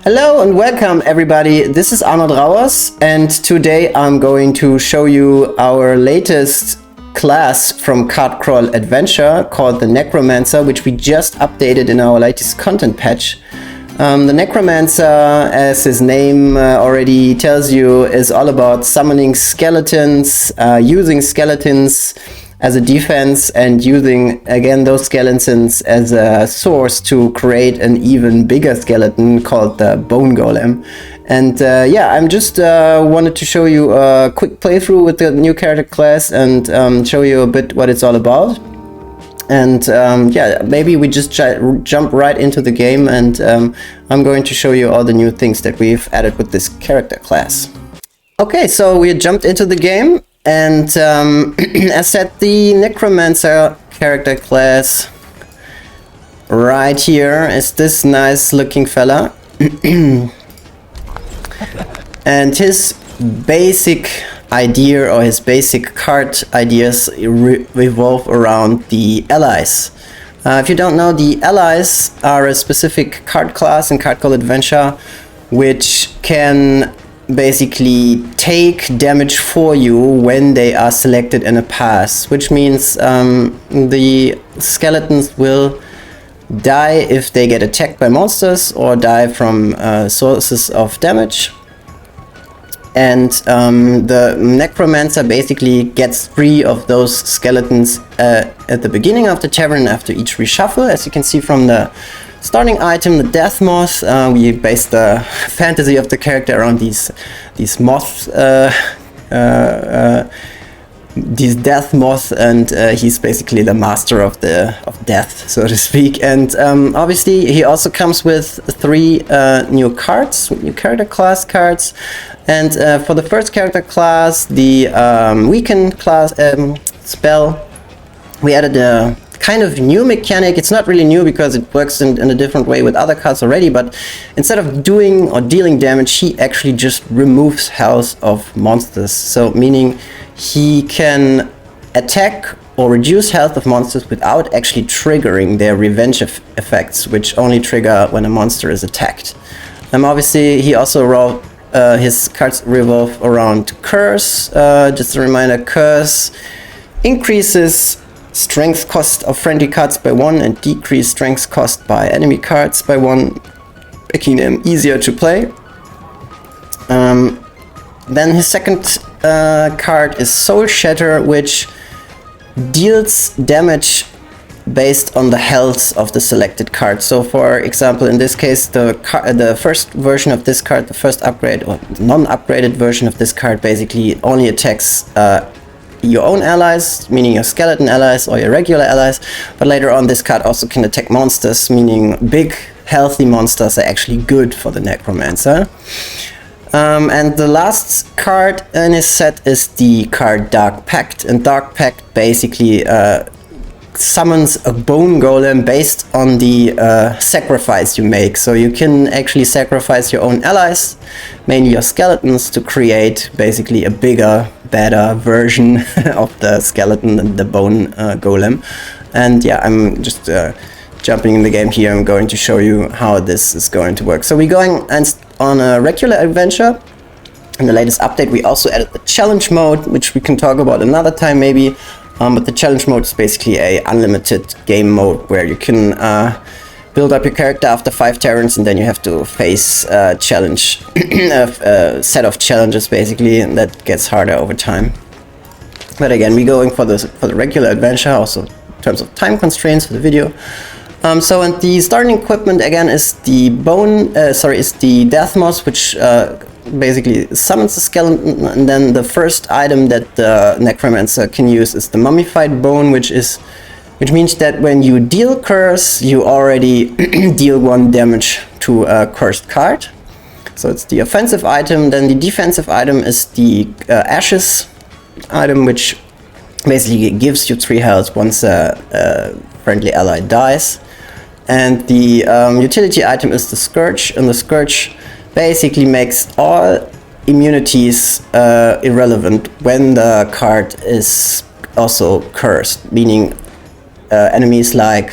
Hello and welcome everybody, this is Arnold Rauers and today I'm going to show you our latest class from Card Crawl Adventure called the Necromancer, which we just updated in our latest content patch. The Necromancer, as his name already tells you, is all about summoning skeletons, using skeletons as a defense and using again those skeletons as a source to create an even bigger skeleton called the Bone Golem. And yeah, I'm just wanted to show you a quick playthrough with the new character class and show you a bit what it's all about. And yeah, maybe we just jump right into the game, and I'm going to show you all the new things that we've added with this character class. Okay, so we jumped into the game. And as said, the Necromancer character class right here is this nice looking fella. And his basic idea, or his basic card ideas, revolve around the allies. If you don't know, the allies are a specific card class in Card Crawl Adventure which can basically take damage for you when they are selected in a pass, which means the skeletons will die if they get attacked by monsters or die from sources of damage. And the Necromancer basically gets free of those skeletons at the beginning of the tavern after each reshuffle. As you can see from the starting item, the Death Moth, we based the fantasy of the character around these moths, these death moths, and he's basically the master of death, so to speak. And obviously he also comes with 3 new cards, new character class cards. And for the first character class, the Weaken class spell, we added a kind of new mechanic. It's not really new because it works in a different way with other cards already, but instead of doing or dealing damage, he actually just removes health of monsters. So meaning he can attack or reduce health of monsters without actually triggering their revenge effects, which only trigger when a monster is attacked. Obviously he also wrote his cards revolve around Curse. Just a reminder, Curse increases strength cost of friendly cards by 1 and decrease strength cost by enemy cards by 1, making them easier to play. Then his second card is Soul Shatter, which deals damage based on the health of the selected card. So for example, in this case, the first version of this card, the first upgrade or non-upgraded version of this card, basically only attacks your own allies, meaning your skeleton allies or your regular allies, but later on this card also can attack monsters, meaning big healthy monsters are actually good for the Necromancer. And the last card in his set is the card Dark Pact, and Dark Pact basically summons a Bone Golem based on the sacrifice you make. So you can actually sacrifice your own allies, mainly your skeletons, to create basically a bigger, better version of the skeleton and the Bone Golem. And yeah, I'm just jumping in the game here. I'm going to show you how this is going to work. So we're going on a regular adventure. In the latest update we also added the challenge mode, which we can talk about another time maybe. But the challenge mode is basically a unlimited game mode where you can build up your character after 5 taverns, and then you have to face a challenge, a set of challenges basically, and that gets harder over time. But again, we're going for the regular adventure, also in terms of time constraints for the video. So and the starting equipment again is the is the Death Moth, which basically summons the skeleton, and then the first item that the Necromancer can use is the Mummified Bone, which means that when you deal Curse, you already deal 1 damage to a cursed card. So it's the offensive item. Then the defensive item is the Ashes item, which basically gives you 3 health once a friendly ally dies. And the utility item is the Scourge, and the Scourge basically makes all immunities irrelevant when the card is also cursed, meaning enemies like,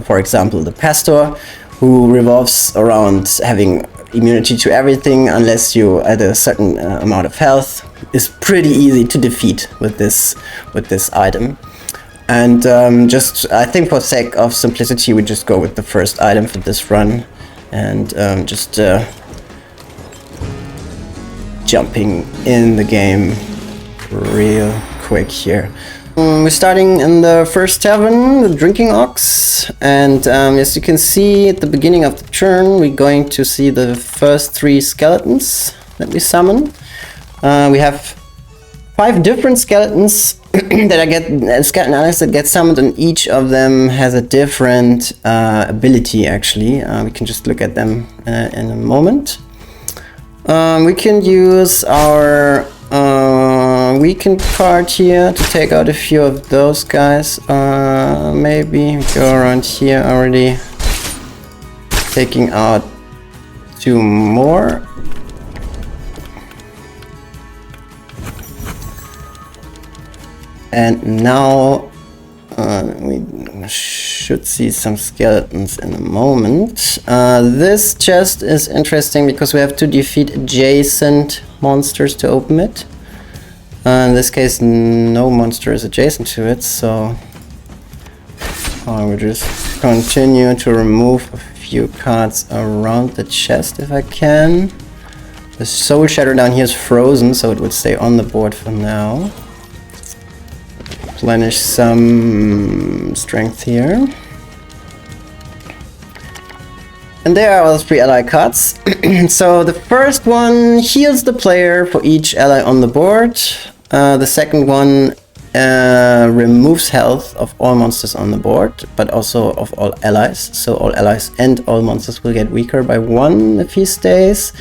for example, the Pastor, who revolves around having immunity to everything unless you at a certain amount of health is pretty easy to defeat with this item. And just I think for sake of simplicity we just go with the first item for this run, and just jumping in the game real quick here. We're starting in the first tavern, the Drinking Ox, and as you can see at the beginning of the turn we're going to see the first 3 skeletons that we summon. We have 5 different skeletons that I get skeleton allies that get summoned, and each of them has a different ability actually. We can just look at them in a moment. We can use our weakened card here to take out a few of those guys. Maybe go around here already, taking out 2 more. And now we should see some skeletons in a moment. This chest is interesting because we have to defeat adjacent monsters to open it. In this case, no monster is adjacent to it, so I will just continue to remove a few cards around the chest if I can. The Soul Shatter down here is frozen, so it would stay on the board for now. Replenish some strength here. And there are all 3 ally cards. So the first one heals the player for each ally on the board. The second one removes health of all monsters on the board, but also of all allies. So all allies and all monsters will get weaker by 1 if he stays.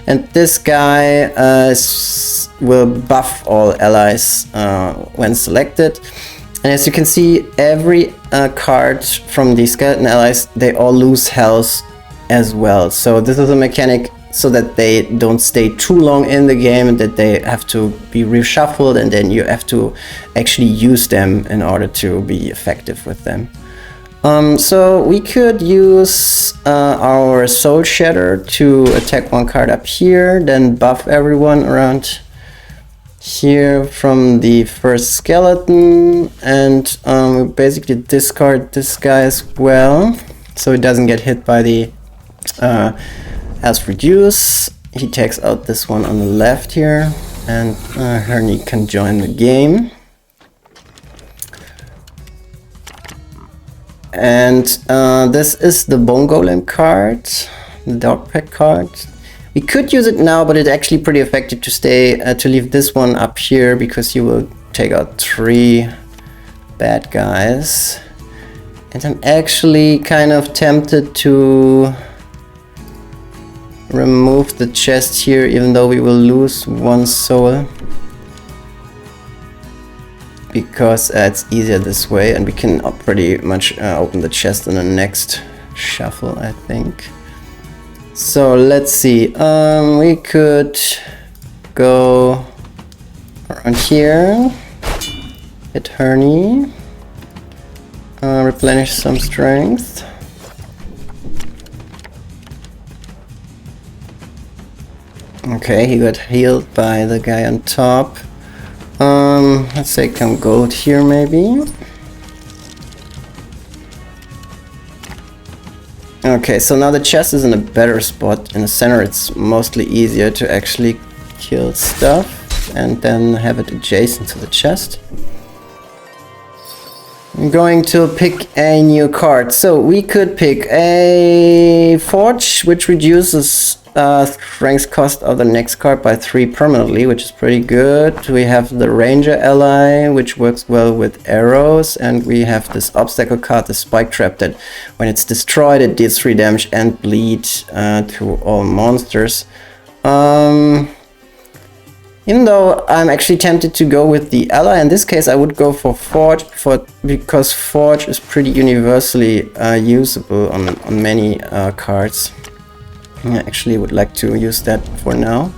And this guy will buff all allies when selected. And as you can see, every card from the skeleton allies, they all lose health as well. So this is a mechanic so that they don't stay too long in the game and that they have to be reshuffled, and then you have to actually use them in order to be effective with them. So we could use our Soul Shatter to attack 1 card up here, then buff everyone around here from the first skeleton, and we basically discard this guy as well, so it doesn't get hit by the health reduce. He takes out this one on the left here, and Hernie can join the game. And this is the Bone Golem card, the Dog Pack card. We could use it now, but it's actually pretty effective to stay to leave this one up here, because you will take out 3 bad guys. And I'm actually kind of tempted to remove the chest here, even though we will lose 1 soul, because it's easier this way, and we can pretty much open the chest in the next shuffle, I think. So let's see, we could go around here, hit Hernie, replenish some strength. Okay, he got healed by the guy on top. Let's say some gold here maybe. Okay, so now the chest is in a better spot. In the center it's mostly easier to actually kill stuff and then have it adjacent to the chest. I'm going to pick a new card. So we could pick a Forge, which reduces strength cost of the next card by 3 permanently, which is pretty good. We have the Ranger ally, which works well with arrows, and we have this obstacle card, the Spike Trap, that when it's destroyed it deals 3 damage and bleed to all monsters. Even though I'm actually tempted to go with the ally, in this case I would go for Forge, because Forge is pretty universally usable on many cards. I actually would like to use that for now.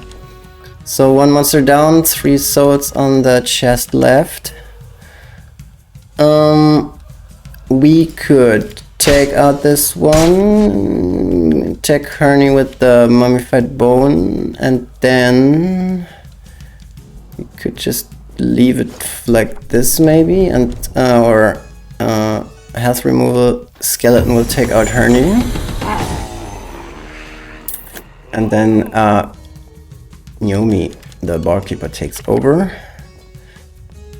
So 1 monster down, 3 souls on the chest left. We could take out this one, attack Herney with the mummified bone, and then we could just leave it like this maybe, and our health removal skeleton will take out Herney. And then Naomi, the barkeeper, takes over.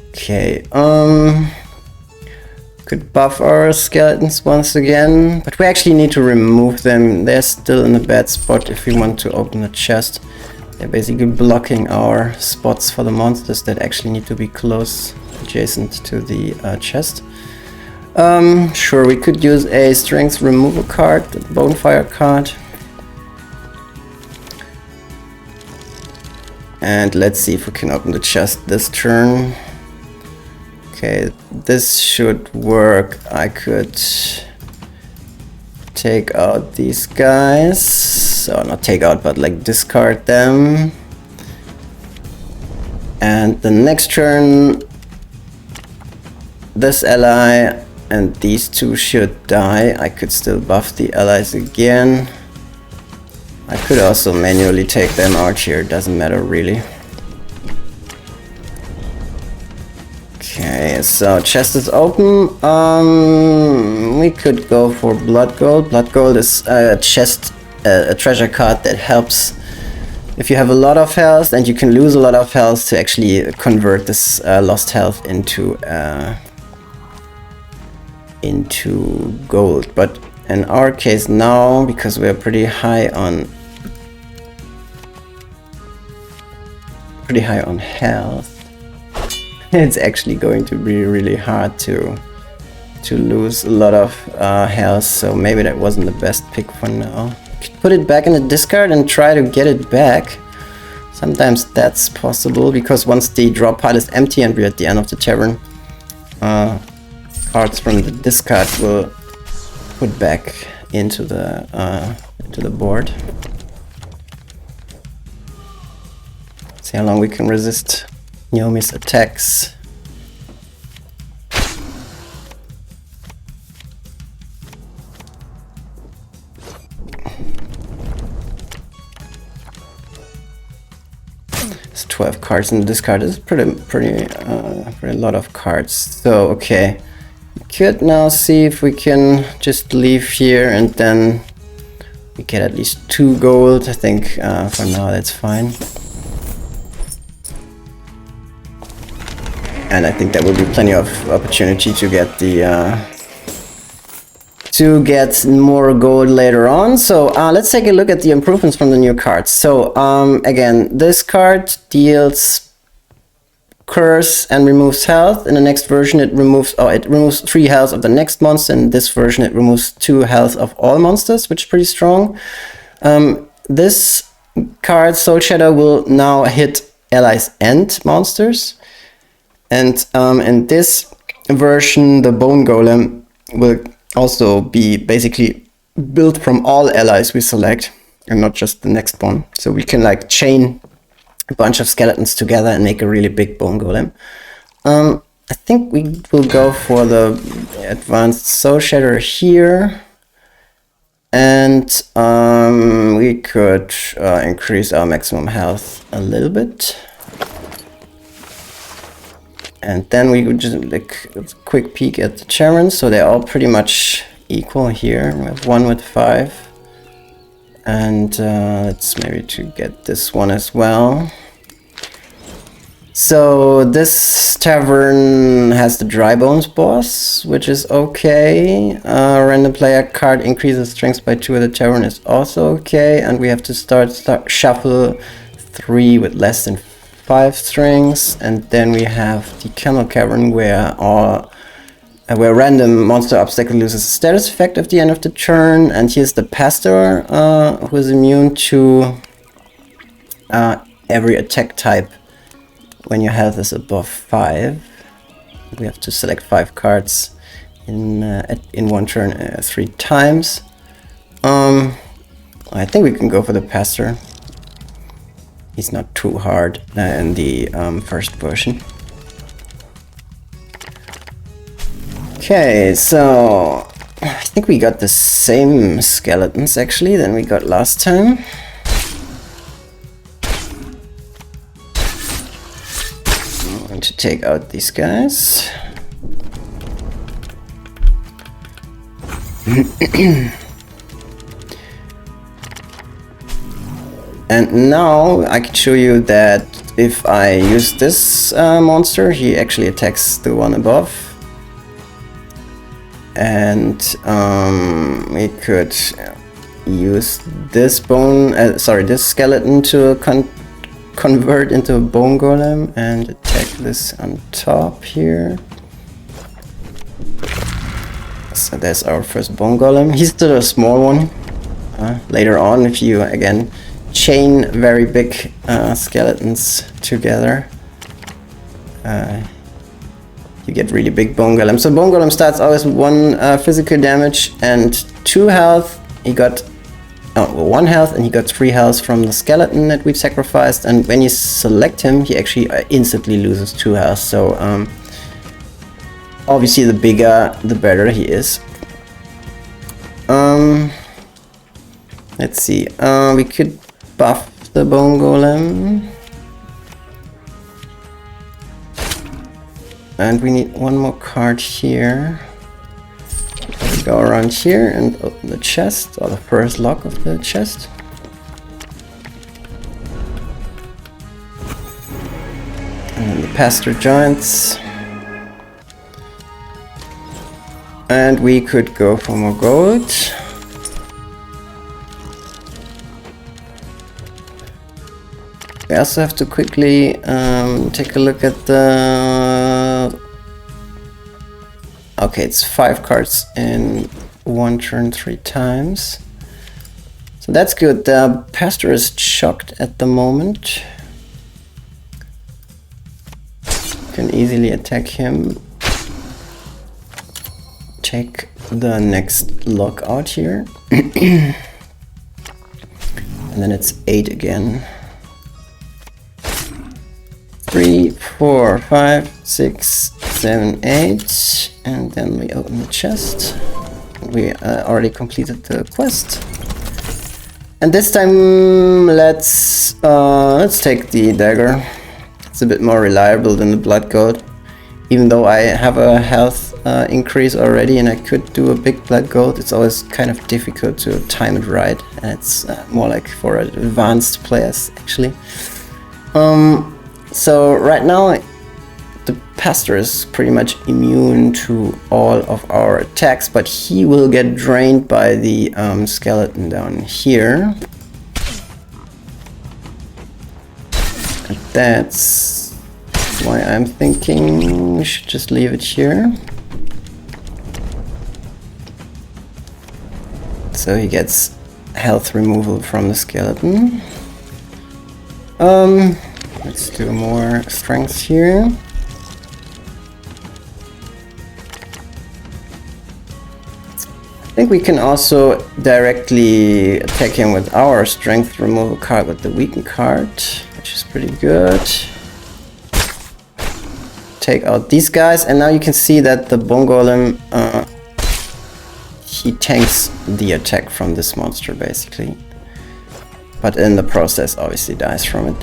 Okay, could buff our skeletons once again, but we actually need to remove them. They're still in a bad spot if we want to open the chest. They're basically blocking our spots for the monsters that actually need to be close, adjacent to the chest. Sure, we could use a strength removal card, the bonfire card. And let's see if we can open the chest this turn. Okay, this should work. I could take out these guys. So not take out, but like discard them. And the next turn, this ally and these two should die. I could still buff the allies again. I could also manually take them out here, doesn't matter really. Okay, so chest is open. We could go for blood gold. Blood gold is a treasure card that helps if you have a lot of health, and you can lose a lot of health to actually convert this lost health into gold. But in our case now, because we're pretty high on health, it's actually going to be really hard to lose a lot of health. So maybe that wasn't the best pick for now. Could put it back in the discard and try to get it back. Sometimes that's possible, because once the draw pile is empty and we're at the end of the tavern, cards from the discard will put back into the board. See how long we can resist Naomi's attacks. It's 12 cards in the discard. This is pretty lot of cards. So okay, we could now see if we can just leave here and then we get at least 2 gold. I think for now that's fine. And I think there will be plenty of opportunity to get more gold later on. So let's take a look at the improvements from the new cards. So again, this card deals curse and removes health. In the next version it removes 3 health of the next monster. In this version it removes 2 health of all monsters, which is pretty strong. This card, Soul Shadow, will now hit allies and monsters. And in this version, the Bone Golem will also be basically built from all allies we select, and not just the next one. So we can like chain a bunch of skeletons together and make a really big Bone Golem. I think we will go for the advanced Soul Shatter here. And we could increase our maximum health a little bit. And then we would just like a quick peek at the Charons. So they're all pretty much equal here. We have one with 5. And let's maybe to get this one as well. So this tavern has the Dry Bones boss, which is okay. Random player card increases strength by 2 at the tavern is also okay. And we have to start shuffle 3 with less than 5 strings, and then we have the Camel Cavern where random monster obstacle loses a status effect at the end of the turn. And here's the Pastor, who is immune to every attack type when your health is above 5. We have to select 5 cards in one turn 3 times. I think we can go for the Pastor. He's not too hard in the first version. Okay, so I think we got the same skeletons actually than we got last time. I'm going to take out these guys. And now I can show you that if I use this monster, he actually attacks the one above. And we could use this this skeleton to convert into a bone golem and attack this on top here. So there's our first bone golem. He's still a small one. Later on, if you again chain very big skeletons together, you get really big bone golem. So bone golem starts always with 1 physical damage and 2 health. He got 1 health and he got 3 health from the skeleton that we've sacrificed. And when you select him, he actually instantly loses 2 health. So obviously the bigger the better he is. Let's see, we could buff the bone golem. And we need 1 more card here. We go around here and open the chest, or the first lock of the chest. And then the pastor giants. And we could go for more gold. We also have to quickly take a look at the... Okay, it's 5 cards in 1 turn 3 times. So that's good. The pastor is shocked at the moment. Can easily attack him. Take the next lock out here. And then it's 8 again. 3, 4, 5, 6, 7, 8, and then we open the chest. We already completed the quest, and this time let's take the dagger. It's a bit more reliable than the blood gold, even though I have a health increase already and I could do a big blood gold. It's always kind of difficult to time it right, and it's more like for advanced players actually. So right now the pastor is pretty much immune to all of our attacks, but he will get drained by the skeleton down here. And that's why I'm thinking we should just leave it here. So he gets health removal from the skeleton. Let's do more strength here. I think we can also directly attack him with our strength removal card with the weaken card, which is pretty good. Take out these guys, and now you can see that the bone golem he tanks the attack from this monster basically, but in the process obviously dies from it.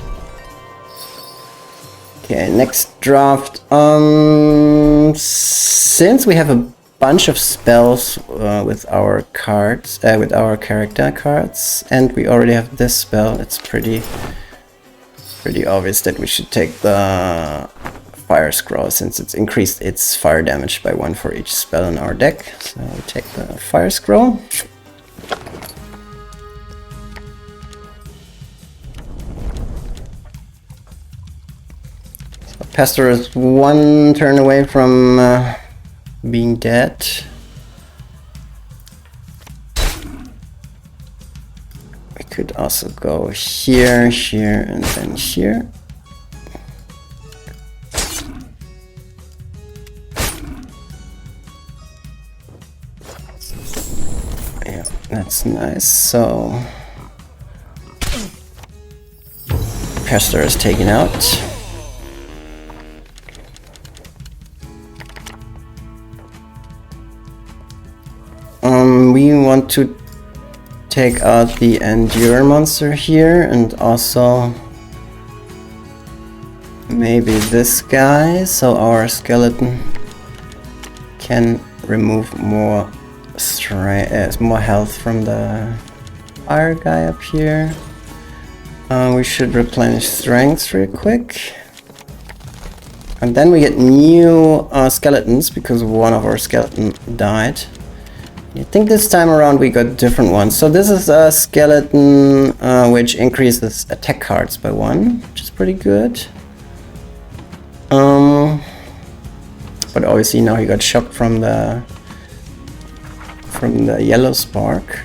Okay, next draft. Since we have a bunch of spells with our cards, with our character cards, and we already have this spell, it's pretty obvious that we should take the fire scroll, since it's increased its fire damage by 1 for each spell in our deck. So we take the fire scroll. Pastor is 1 turn away from being dead. We could also go here, here, and then here. Yeah, that's nice. So Pastor is taken out. we want to take out the Endure monster here, and also maybe this guy, so our skeleton can remove more health from the fire guy up here. We should replenish strength real quick. And then we get new skeletons, because one of our skeleton died. I think this time around we got different ones. So this is a skeleton which increases attack cards by 1, which is pretty good. But obviously now he got shocked from the yellow spark.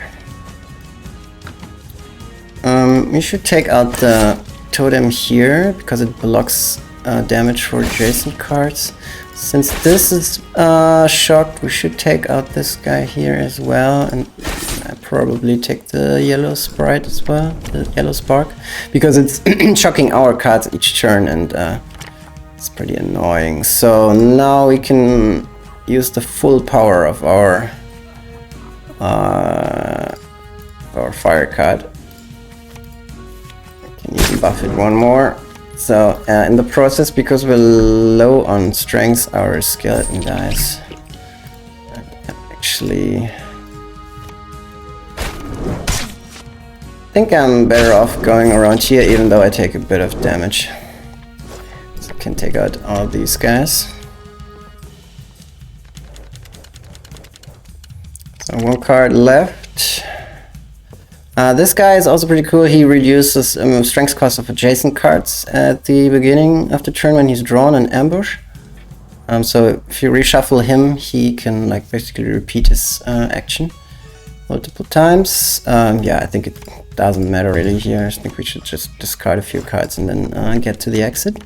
We should take out the totem here, because it blocks damage for adjacent cards. Since this is shocked, we should take out this guy here as well, and probably take the yellow sprite as well, the yellow spark, because it's shocking our cards each turn, and it's pretty annoying. So now we can use the full power of our fire card. We can even buff it one more. So in the process, because we're low on strength, our skeleton dies. Actually, I think I'm better off going around here, even though I take a bit of damage. So I can take out all these guys. So one card left. This guy is also pretty cool. He reduces strength cost of adjacent cards at the beginning of the turn when he's drawn an ambush. So if you reshuffle him, he can like basically repeat his action multiple times. Yeah, I think it doesn't matter really here. I think we should just discard a few cards and then get to the exit.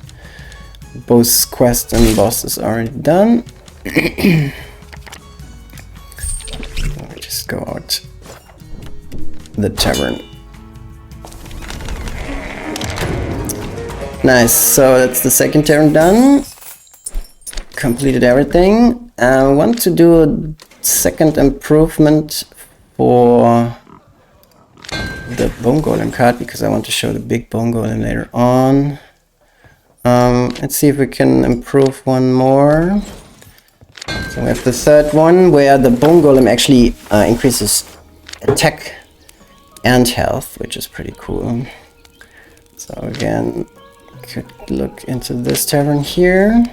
Both quest and boss is already done. Let me just go out the tavern. Nice, so that's the second tavern done. Completed everything. I want to do a second improvement for the bone golem card, because I want to show the big bone golem later on. Let's see if we can improve one more. So we have the third one, where the bone golem actually increases attack and health, which is pretty cool. So again, could look into this tavern here.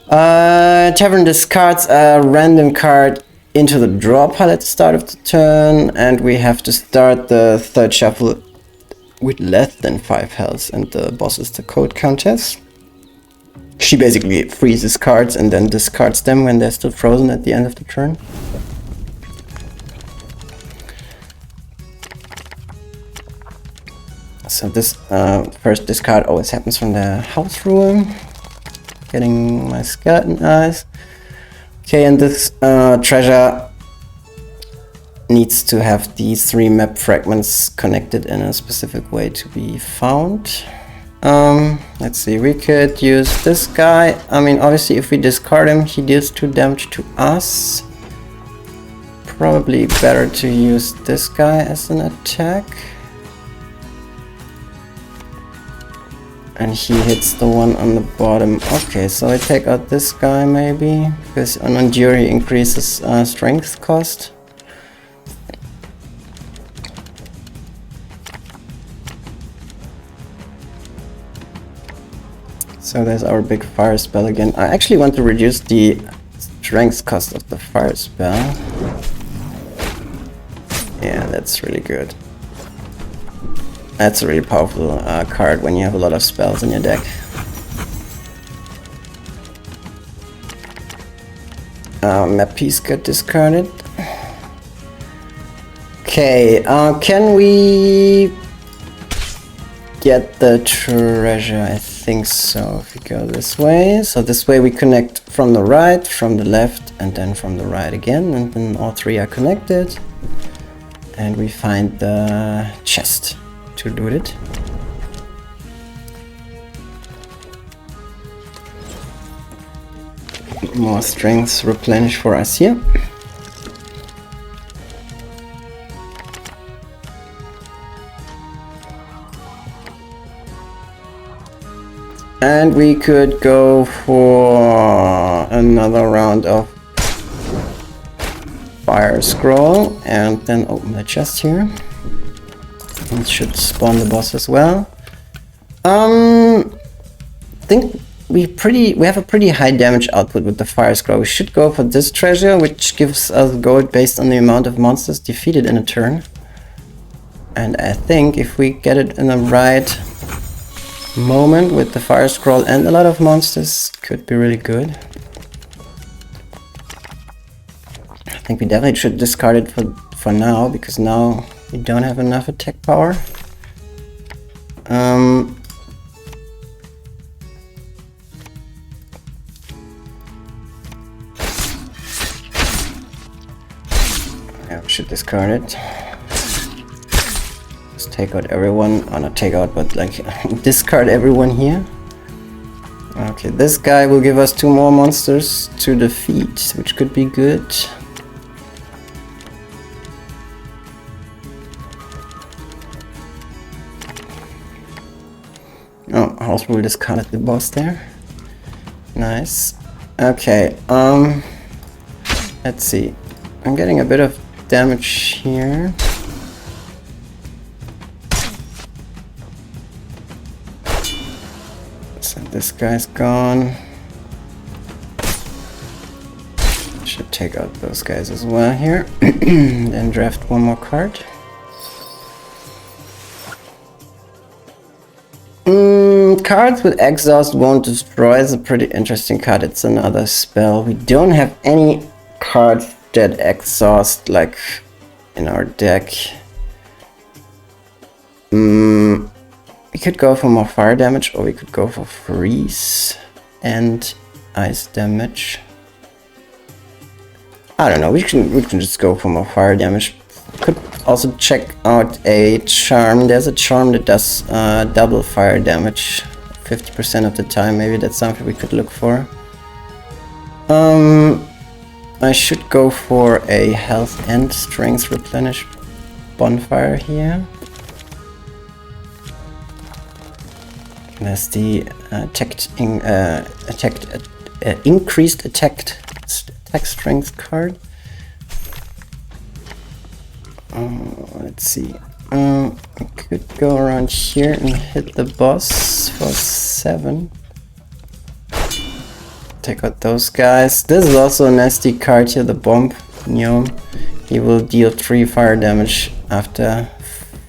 Tavern discards a random card into the draw pile at the start of the turn, and we have to start the third shuffle with less than 5 health, and the boss is the code countess. She basically freezes cards and then discards them when they're still frozen at the end of the turn. So this first discard always happens from the house rule. Getting my skeleton eyes. Okay, and this treasure needs to have these 3 map fragments connected in a specific way to be found. Let's see, we could use this guy. I mean, obviously if we discard him, he deals 2 damage to us. Probably better to use this guy as an attack. And he hits the one on the bottom. Okay, so I take out this guy maybe, because on Endure he increases strength cost. So there's our big fire spell again. I actually want to reduce the strength cost of the fire spell. Yeah, that's really good. That's a really powerful card when you have a lot of spells in your deck. Map piece got discarded. Okay, can we get the treasure? I think so, if we go this way. So this way we connect from the right, from the left, and then from the right again, and then all 3 are connected. And we find the chest to loot it. More strengths replenish for us here. And we could go for another round of fire scroll and then open the chest here. It should spawn the boss as well. I think we have a pretty high damage output with the fire scroll. We should go for this treasure, which gives us gold based on the amount of monsters defeated in a turn. And I think if we get it in the right moment with the fire scroll and a lot of monsters, could be really good. I think we definitely should discard it for now, because now we don't have enough attack power. Yeah, we should discard it. Just take out everyone, or not take out, but like discard everyone here. Okay, this guy will give us 2 more monsters to defeat, which could be good. Oh, house rule discarded the boss there. Nice. Okay, let's see. I'm getting a bit of damage here. So this guy's gone. Should take out those guys as well here. Then draft 1 more card. Cards with exhaust won't destroy is a pretty interesting card. It's another spell. We don't have any cards that exhaust like in our deck. We could go for more fire damage, or we could go for freeze and ice damage. I don't know, we can just go for more fire damage. Could also check out a charm. There's a charm that does double fire damage 50% of the time. Maybe that's something we could look for. I should go for a health and strength replenish bonfire here. There's the increased attack strength card. Let's see. I could go around here and hit the boss for 7. Take out those guys. This is also a nasty card here, the Bomb Gnome. He will deal 3 fire damage after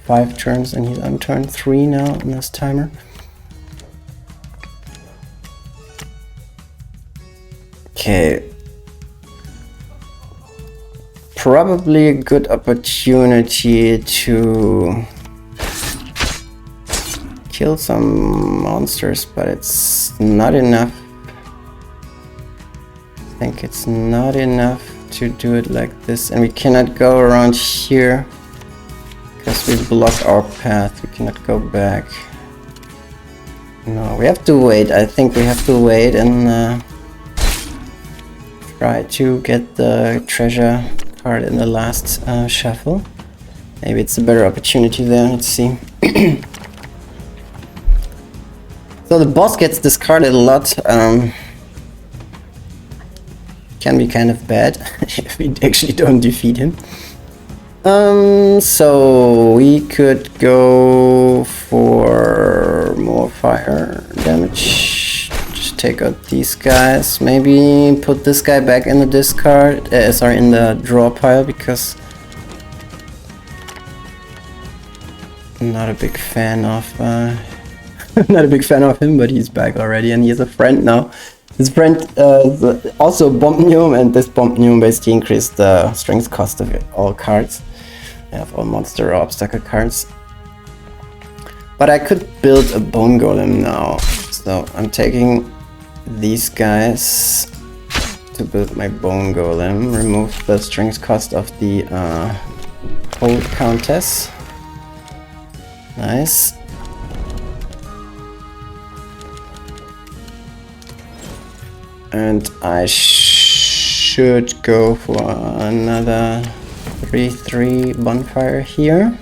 5 turns, and he's on turn 3 now on this timer. Okay. Probably a good opportunity to kill some monsters, but it's not enough. I think it's not enough to do it like this, and we cannot go around here because we block our path. We cannot go back. No, we have to wait. I think we have to wait and try to get the treasure card in the last shuffle. Maybe it's a better opportunity there. Let's see. So the boss gets discarded a lot. Can be kind of bad if we actually don't defeat him. So we could go for more fire damage. Just take out these guys. Maybe put this guy back in the discard. Sorry, in the draw pile, because I'm not a big fan of. Not a big fan of him, but he's back already, and he has a friend now. His friend is also Bomb Gnome, and this Bomb Gnome basically increased the strength cost of all cards. I have all monster or obstacle cards. But I could build a bone golem now. So I'm taking these guys to build my bone golem. Remove the strength cost of the hold countess. Nice. And I should go for another 3/3 bonfire here.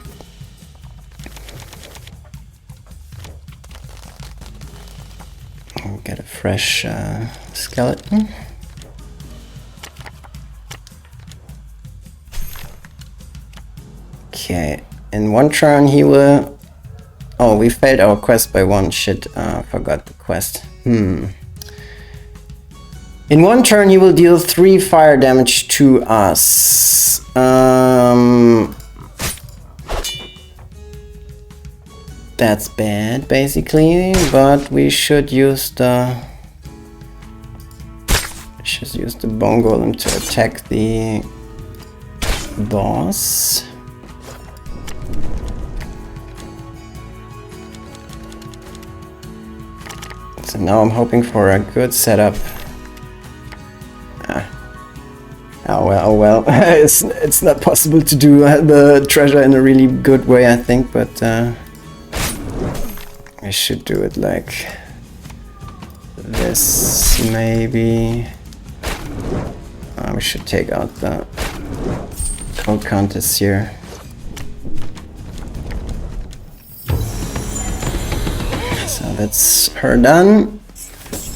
Get a fresh skeleton. Okay, in one turn he will... Oh, we failed our quest by one. Shit, forgot the quest. In one turn he will deal 3 fire damage to us. That's bad, basically, but we should use the... bone golem to attack the boss. So now I'm hoping for a good setup. Oh well. It's not possible to do the treasure in a really good way, I think, but I should do it like this, maybe. We should take out the code counters here. So that's her done,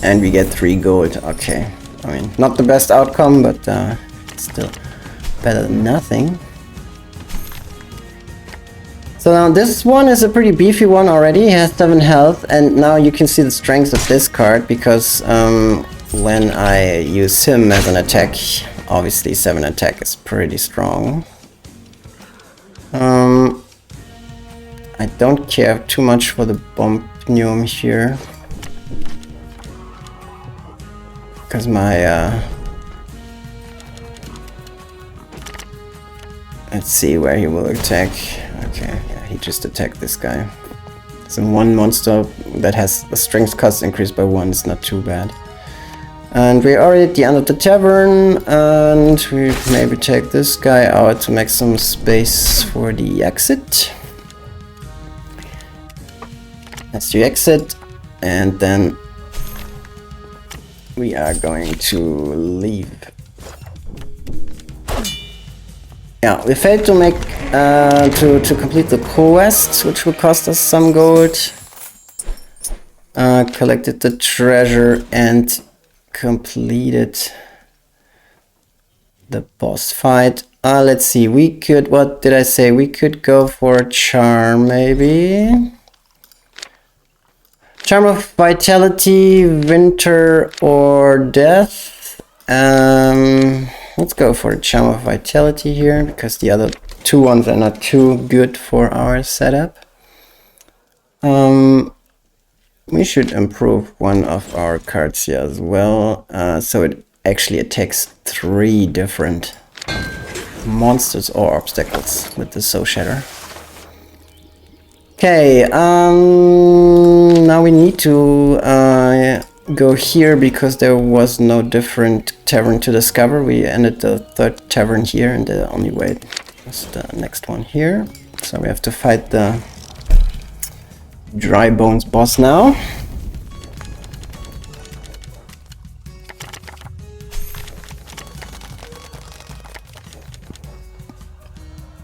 and we get 3 gold. Okay, I mean, not the best outcome, but it's still better than nothing. So now this one is a pretty beefy one already. He has 7 health, and now you can see the strength of this card, because when I use him as an attack, obviously 7 attack is pretty strong. I don't care too much for the bomb pneum here, because my let's see where he will attack. Okay, yeah, he just attacked this guy. So one monster that has the strength cost increased by 1 is not too bad. And we're already at the end of the tavern, and we maybe take this guy out to make some space for the exit. Let's do exit, and then we are going to leave. Yeah, we failed to make to complete the quest, which will cost us some gold. Collected the treasure and completed the boss fight. Let's see, we could, what did I say? We could go for a charm, maybe. Charm of Vitality, Winter, or Death. Let's go for a Charm of Vitality here, because the other 2 ones are not too good for our setup. We should improve one of our cards here as well, so it actually attacks 3 different monsters or obstacles with the Soul Shatter. Okay, now we need to go here, because there was no different tavern to discover. We ended the 3rd tavern here, and the only way was the next one here. So we have to fight the Dry Bones boss now.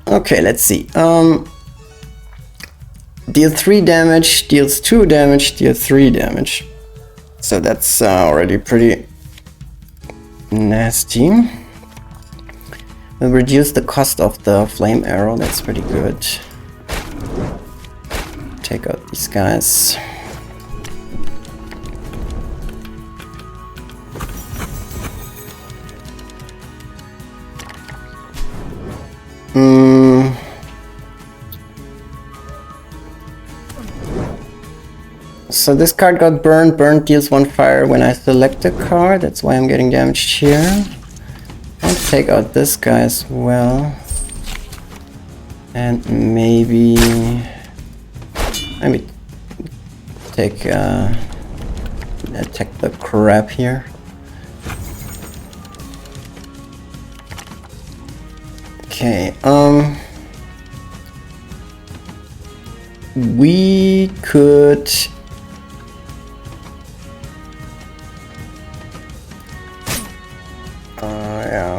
Okay, let's see. Deal 3 damage, deals 2 damage, deal 3 damage. So that's already pretty nasty. We'll reduce the cost of the flame arrow, that's pretty good. Take out these guys. So this card got burned. Burned deals 1 fire when I select a card. That's why I'm getting damaged here. And take out this guy as well. And maybe take attack the crab here. Okay, we could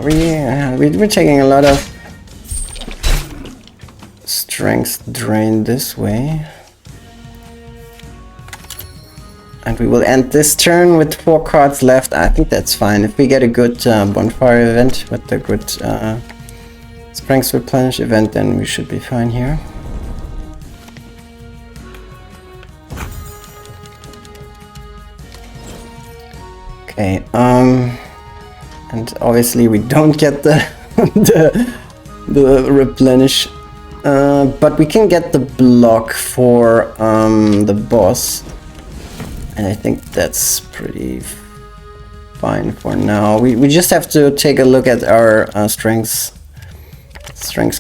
yeah, we're taking a lot of strength drain this way. And we will end this turn with 4 cards left. I think that's fine. If we get a good bonfire event with the good strength replenish event, then we should be fine here. Okay, and obviously we don't get the the replenish, but we can get the block for the boss, and I think that's pretty fine for now. We just have to take a look at our strength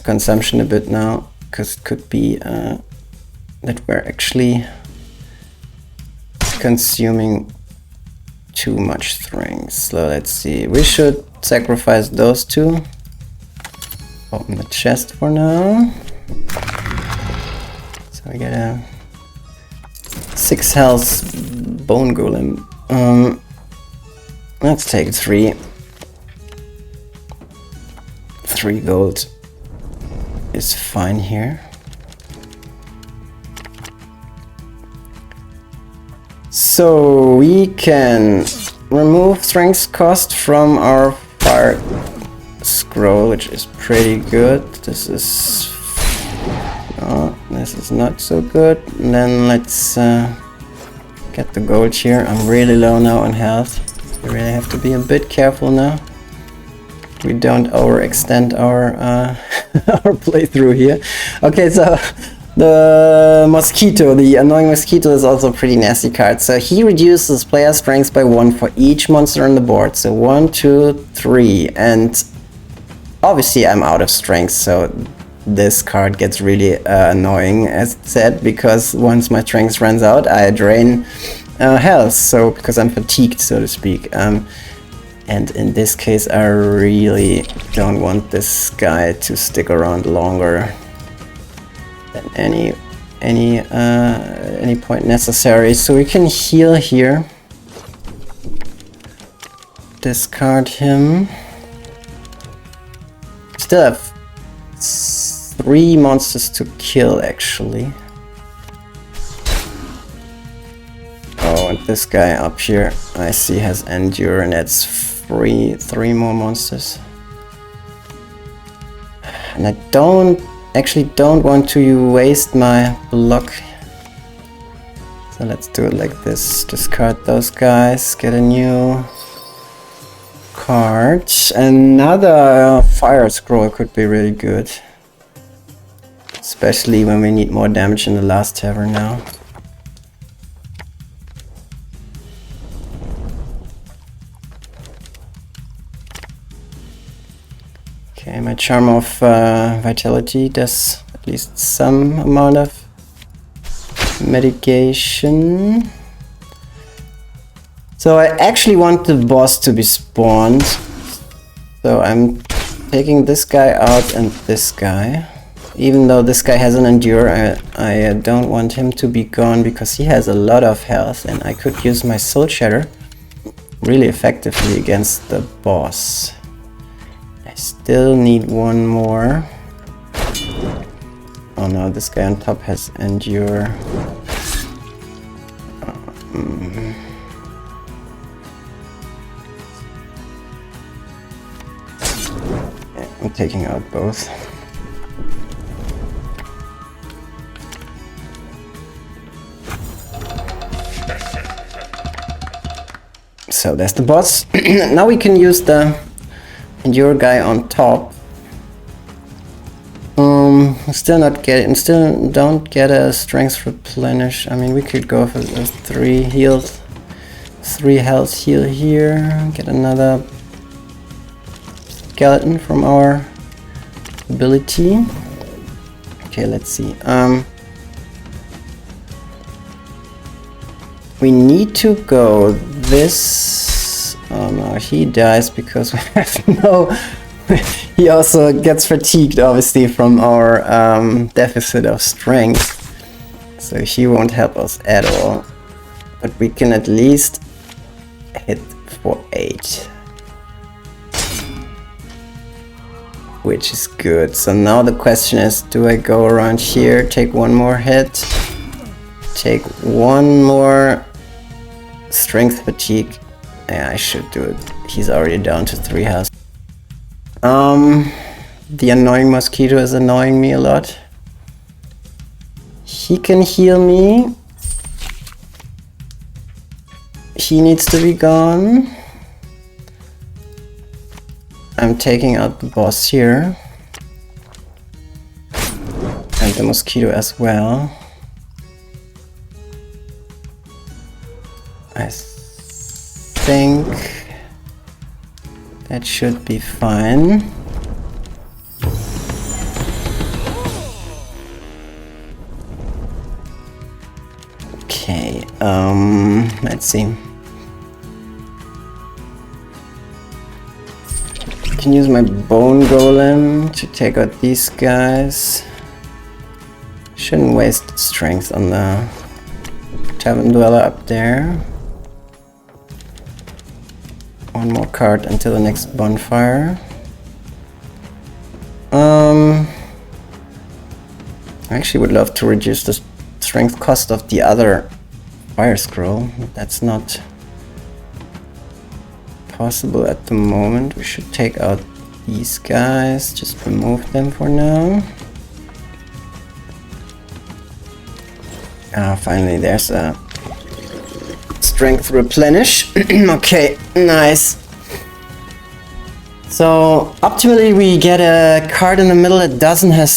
consumption a bit now, because it could be that we're actually consuming too much strength. So let's see, we should sacrifice those 2. Open the chest for now. So we get a 6 health bone golem. Let's take 3. 3 gold is fine here. So we can remove strength cost from our fire scroll, which is pretty good. This is not so good. And then let's get the gold here. I'm really low now on health. We really have to be a bit careful now. We don't overextend our our playthrough here. Okay, so the mosquito, the annoying mosquito, is also a pretty nasty card. So he reduces player strength by 1 for each monster on the board. So 1, 2, 3, and obviously I'm out of strength, so this card gets really annoying, as said, because once my strength runs out, I drain health. So because I'm fatigued, so to speak. And in this case, I really don't want this guy to stick around longer than any point necessary. So we can heal here. Discard him. Still have 3 monsters to kill, actually. Oh, and this guy up here, I see, has Endure, and that's 3 more monsters. And I don't want to waste my block. So let's do it like this. Discard those guys, get a new card. Another fire scroll could be really good. Especially when we need more damage in the last tavern now. Okay, my Charm of Vitality does at least some amount of mitigation. So I actually want the boss to be spawned. So I'm taking this guy out and this guy. Even though this guy has an Endure, I don't want him to be gone because he has a lot of health and I could use my Soul Shatter really effectively against the boss. I still need one more. Oh no, this guy on top has Endure. Yeah, I'm taking out both. So there's the boss. Now we can use the Endure guy on top. Still don't get a strength replenish. I mean, we could go for a 3 heals, 3 health heal here. Get another skeleton from our ability. Okay, let's see. We need to go this. Oh no, he dies because we have no. He also gets fatigued, obviously, from our deficit of strength. So he won't help us at all. But we can at least hit for 8. Which is good. So now the question is, do I go around here, take one more hit, take one more strength fatigue. Yeah, I should do it. He's already down to 3 health. The annoying mosquito is annoying me a lot. He can heal me. He needs to be gone. I'm taking out the boss here. And the mosquito as well. I think that should be fine. Okay, let's see. I can use my bone golem to take out these guys. Shouldn't waste strength on the tavern dweller up there. One more card until the next bonfire. I actually would love to reduce the strength cost of the other fire scroll. That's not possible at the moment. We should take out these guys, just remove them for now. Finally there's a strength replenish. Okay, nice. So optimally we get a card in the middle that doesn't have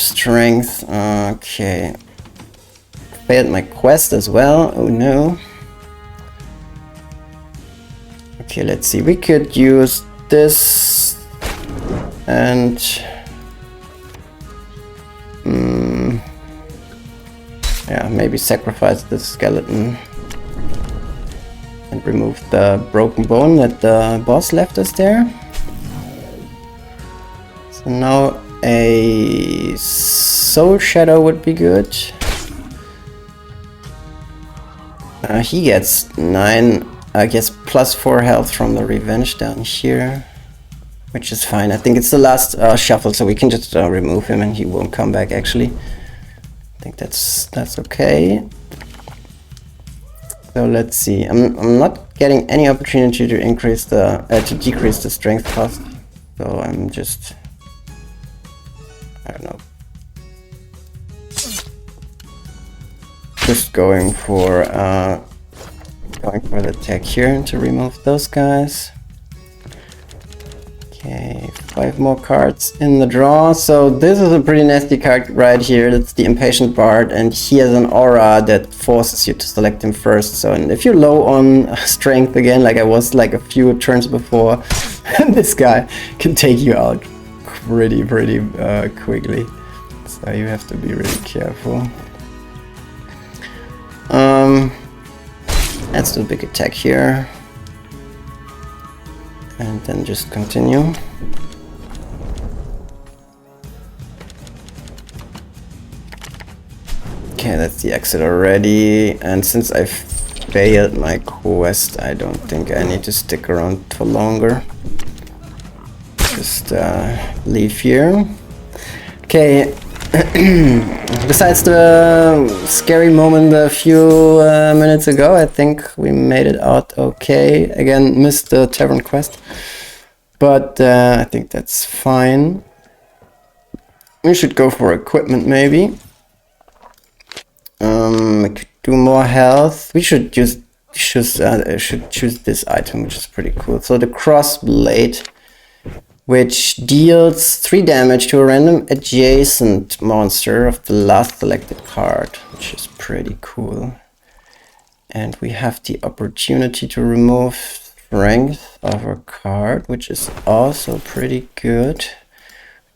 strength. Okay. Failed my quest as well. Oh no. Okay, let's see. We could use this and yeah, maybe sacrifice the skeleton and remove the broken bone that the boss left us there. So now a soul shadow would be good. He gets 9, I guess, plus 4 health from the revenge down here, which is fine. I think it's the last shuffle, so we can just remove him and he won't come back actually. I think that's okay. So let's see. I'm not getting any opportunity to increase the to decrease the strength cost. So I'm just, I don't know, just going for the attack here to remove those guys. Okay, 5 more cards in the draw. So this is a pretty nasty card right here. That's the Impatient Bard, and he has an aura that forces you to select him first. So, and if you're low on strength again, like I was like a few turns before, this guy can take you out pretty quickly. So you have to be really careful. Let's do a big attack here. And then just continue. Okay, that's the exit already. And since I failed my quest, I don't think I need to stick around for longer. Just leave here. Okay. Besides the scary moment a few minutes ago, I think we made it out okay. Again, missed the tavern quest, but I think that's fine. We should go for equipment maybe. We could do more health. We should choose this item, which is pretty cool. So the cross blade, which deals 3 damage to a random adjacent monster of the last selected card, which is pretty cool. And we have the opportunity to remove strength of a card, which is also pretty good.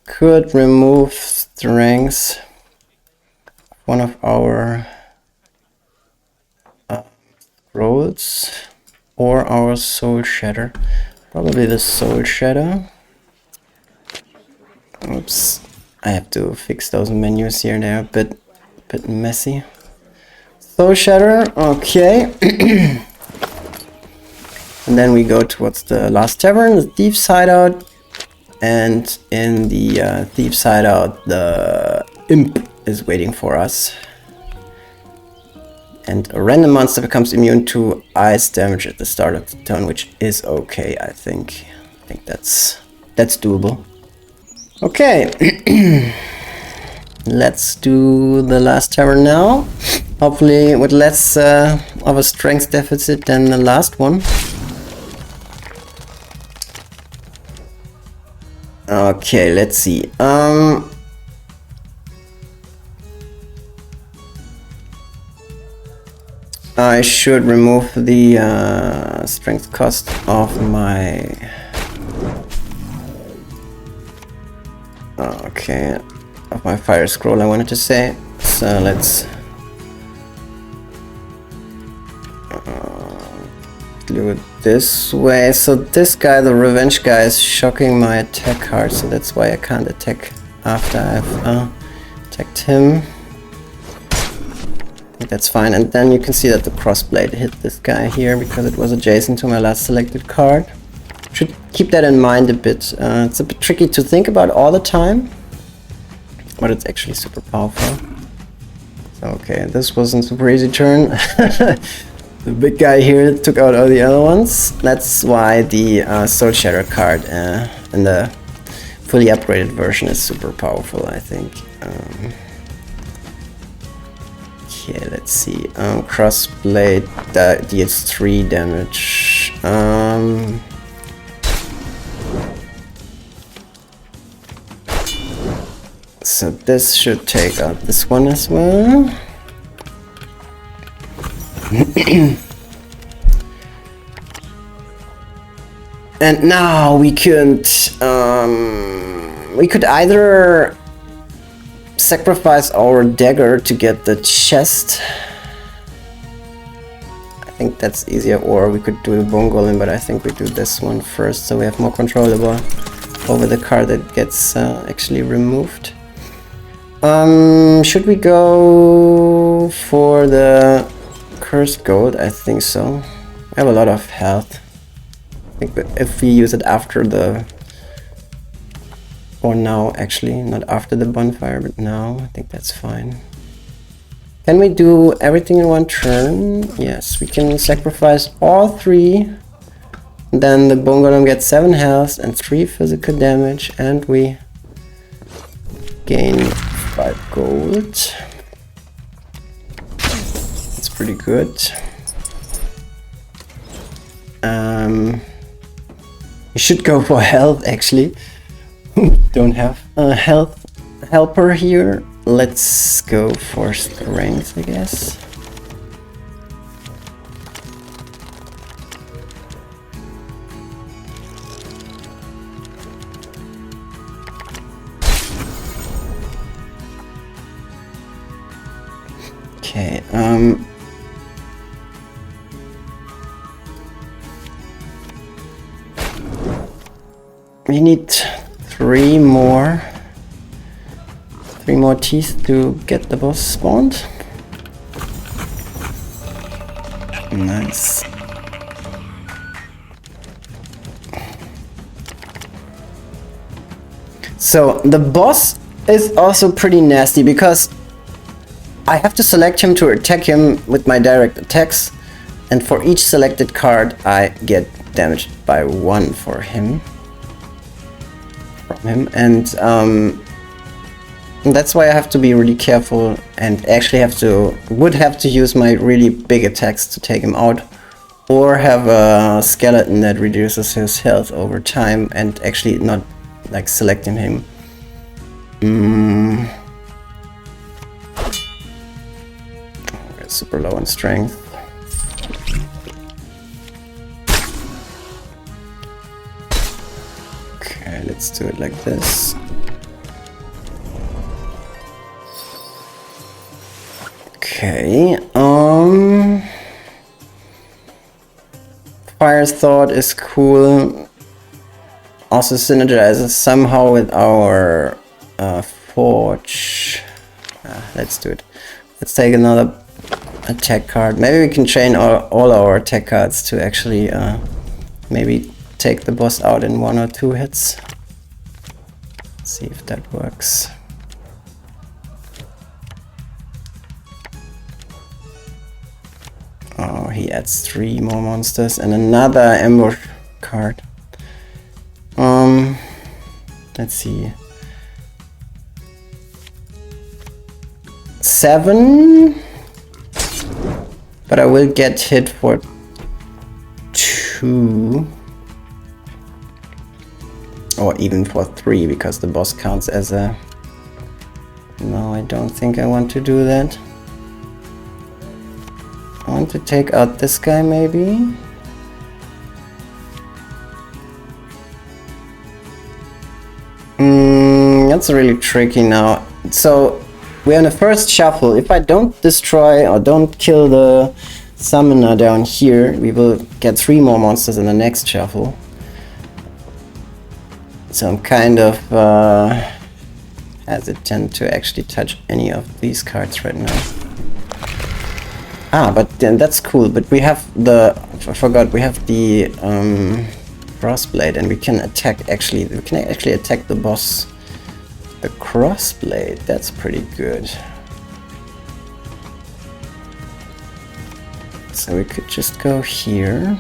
Could remove strength of one of our scrolls or our soul shatter. Probably the soul shatter. Oops, I have to fix those menus here. They're a bit messy. Soul shatter, okay. And then we go towards the last tavern, the Thief's Hideout. And in the Thief's Hideout, the imp is waiting for us. And a random monster becomes immune to ice damage at the start of the turn, which is okay, I think. I think that's doable. Okay. Let's do the last tavern now. Hopefully with less of a strength deficit than the last one. Okay, let's see. I should remove the strength cost of my... Okay, of my fire scroll, I wanted to say. So let's do it this way. So this guy, the revenge guy, is shocking my attack card, so that's why I can't attack after I've attacked him. I think that's fine. And then you can see that the crossblade hit this guy here because it was adjacent to my last selected card. Should keep that in mind a bit. It's a bit tricky to think about all the time, but it's actually super powerful. So, okay, this wasn't a super easy turn. The big guy here took out all the other ones. That's why the Soul Shatter card in the fully upgraded version is super powerful, I think. Okay, let's see. Crossblade deals 3 damage. So this should take out this one as well. And now we could either sacrifice our dagger to get the chest. I think that's easier, or we could do the bone golem, but I think we do this one first so we have more control over the card that gets actually removed. Should we go for the cursed gold? I think so. I have a lot of health. I think if we use it after the... Or now, actually. Not after the bonfire, but now. I think that's fine. Can we do everything in one turn? Yes, we can sacrifice all 3. Then the bone golem gets 7 health and 3 physical damage. And we gain 5 gold. That's pretty good. You should go for health, actually. Don't have a health helper here. Let's go for strength, I guess. Okay, we need 3 more teeth to get the boss spawned. Nice. So the boss is also pretty nasty because I have to select him to attack him with my direct attacks, and for each selected card I get damaged by 1 for him. And that's why I have to be really careful and actually would have to use my really big attacks to take him out, or have a skeleton that reduces his health over time and actually not like selecting him. We're super low on strength. Okay, let's do it like this. Okay, Fire Thought is cool. Also synergizes somehow with our Forge. Let's do it. Let's take another attack card. Maybe we can chain all our attack cards to actually maybe take the boss out in 1 or 2 hits. Let's see if that works. he adds 3 more monsters and another ambush card. Let's see. 7, but I will get hit for 2, or even for 3 because the boss counts as a... No, I don't think I want to do that. I want to take out this guy maybe. That's really tricky now. So we're in the first shuffle. If I don't destroy or don't kill the summoner down here, we will get 3 more monsters in the next shuffle. So I'm kind of hesitant to actually touch any of these cards right now. Ah, but then that's cool. But we have the... I forgot, we have the crossblade, and we can attack actually. We can actually attack the boss. The crossblade, that's pretty good. So we could just go here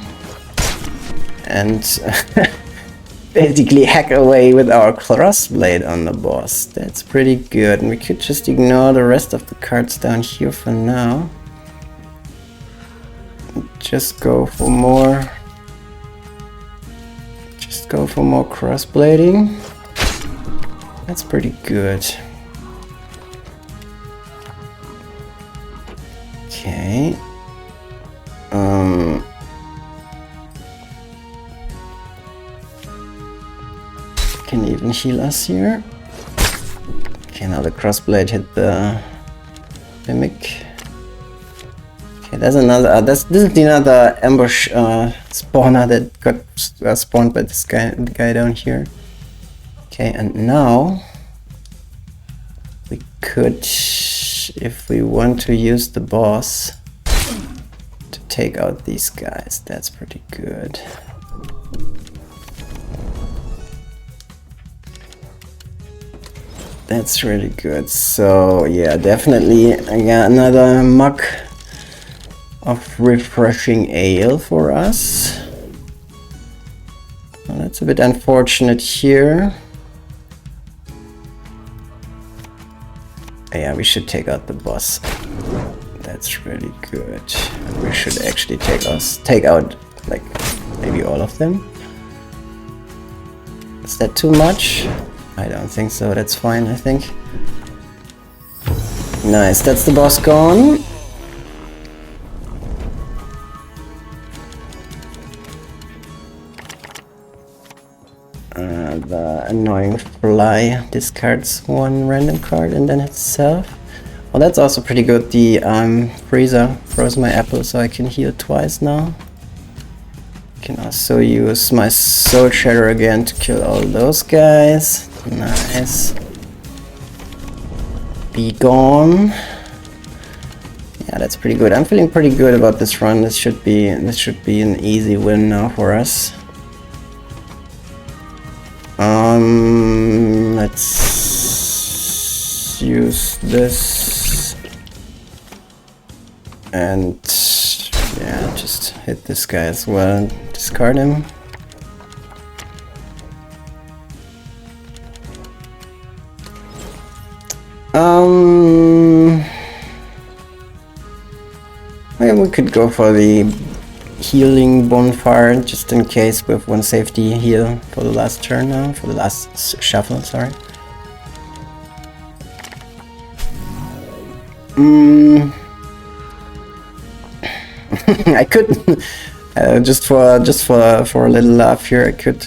and basically hack away with our crossblade on the boss. That's pretty good. And we could just ignore the rest of the cards down here for now. Just go for more. Just go for more crossblading. That's pretty good. Okay. Can even heal us here. Okay, now the crossblade hit the mimic. Okay, there's another. This is another ambush spawner that got spawned by this guy, the guy down here. Okay, and now we could, if we want to use the boss to take out these guys, that's pretty good. That's really good. So yeah, definitely I got another mug of refreshing ale for us. Well, that's a bit unfortunate here. Yeah, we should take out the boss. That's really good. And we should actually take out like maybe all of them. Is that too much? I don't think so. That's fine, I think. Nice, that's the boss gone. The annoying fly discards 1 random card and then itself. Well, that's also pretty good. The freezer froze my apple, so I can heal twice now. Can also use my soul shatter again to kill all those guys. Nice. Be gone. Yeah, that's pretty good. I'm feeling pretty good about this run. This should be an easy win now for us. Let's use this and yeah, just hit this guy as well and discard him. Maybe we could go for the healing bonfire just in case with 1 safety heal for the last turn now, for the last shuffle, sorry. I could just for a little laugh here, I could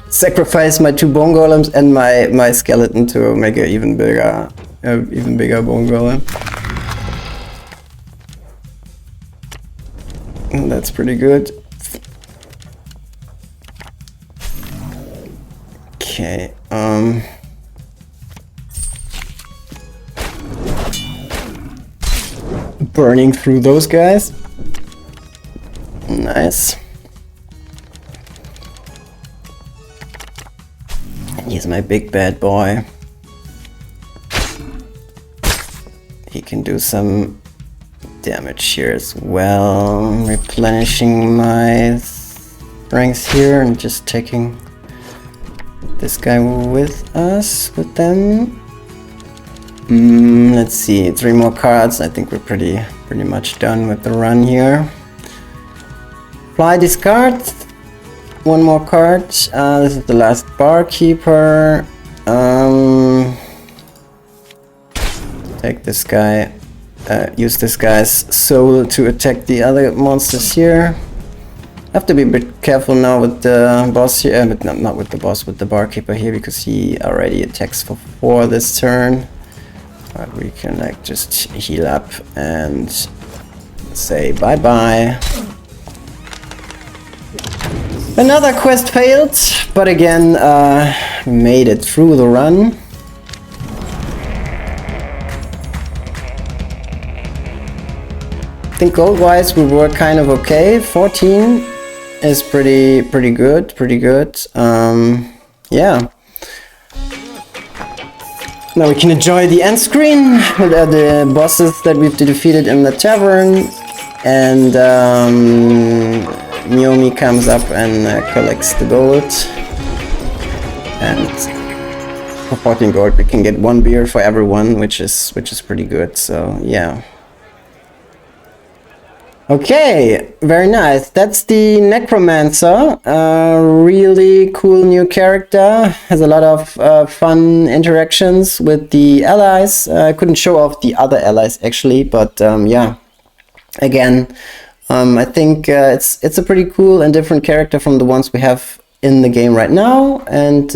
sacrifice my 2 bone golems and my skeleton to make an even bigger bone golem. That's pretty good. Okay, burning through those guys. Nice. He's my big bad boy. He can do some damage here as well. Replenishing my strength here and just taking this guy with us, with them. Let's see, 3 more cards. I think we're pretty much done with the run here. Fly discard. 1 more card. This is the last barkeeper. Take this guy. Use this guy's soul to attack the other monsters here. Have to be a bit careful now with the boss here, but not with the boss, with the barkeeper here, because he already attacks for 4 this turn. But we can like just heal up and say bye bye. Another quest failed, but again made it through the run. I think gold wise we were kind of okay. 14 is pretty good. Yeah. Now we can enjoy the end screen with the bosses that we've defeated in the tavern, and Naomi comes up and collects the gold. And for 14 gold we can get 1 beer for everyone, which is pretty good. So yeah. Okay, very nice. That's the Necromancer. Really cool new character. Has a lot of fun interactions with the allies. I couldn't show off the other allies actually, but yeah. Again, I think it's a pretty cool and different character from the ones we have in the game right now. And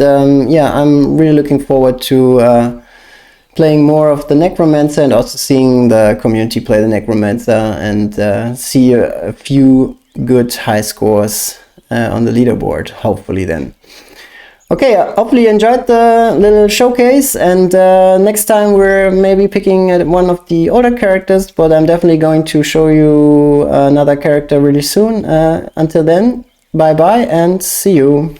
yeah, I'm really looking forward to playing more of the Necromancer and also seeing the community play the Necromancer and see a few good high scores on the leaderboard, hopefully then. Okay, hopefully you enjoyed the little showcase, and next time we're maybe picking one of the older characters, but I'm definitely going to show you another character really soon. Until then, bye bye and see you.